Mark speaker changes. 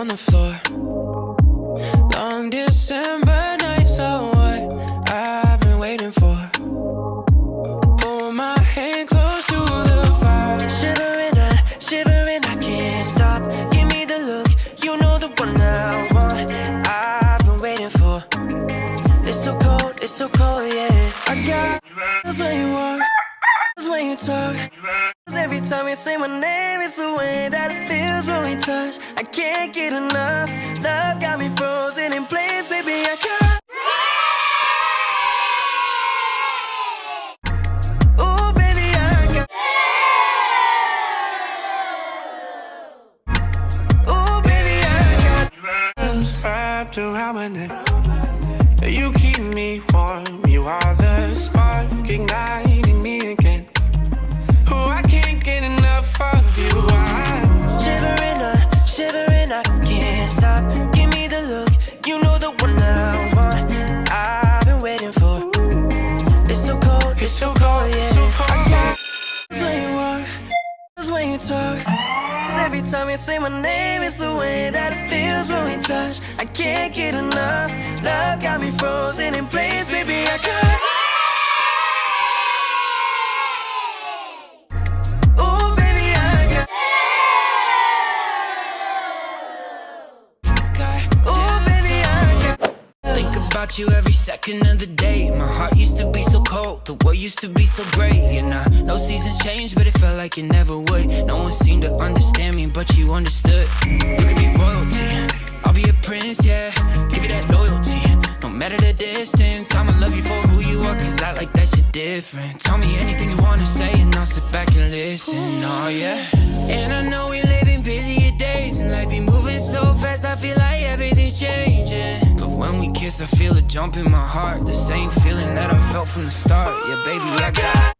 Speaker 1: the floor. Long December nights are what I've been waiting for. Pull my hand close to the fire. Shivering, I can't stop. Give me the look, you know the one I want. I've been waiting for. It's so cold, yeah. I got when you walk, when you talk. Every time you say my name, it's the way that it feels when we touch. I can't get enough. Love got me frozen in place, baby. I can't. Ooh, baby, I got. Ooh, baby, I got. Arms wrapped around my neck. You keep me warm. You are the spark igniting me again. Oh, I can't get enough of you. I'm shivering, I can't stop. Give me the look, you know the one I want. I've been waiting for. It's so cold, yeah. I got when you walk, when you talk. Every time you say my name, it's the way that it feels when we touch. I can't get enough. Love got me frozen in place, baby. I can't. About you every second of the day. My heart used to be so cold, the world used to be so great. And I know seasons change, but it felt like it never would. No one seemed to understand me, but you understood. You could be royalty, I'll be a prince, yeah. Give you that loyalty, no matter the distance. I'ma love you for who you are, cause I like that shit different. Tell me anything you wanna say and I'll sit back and listen, oh yeah. And I know we live in busier days, and life be moving so fast, I feel like everything's changing. But when we kiss, I feel a jump in my heart, the same feeling that I felt from the start. Yeah, baby, I got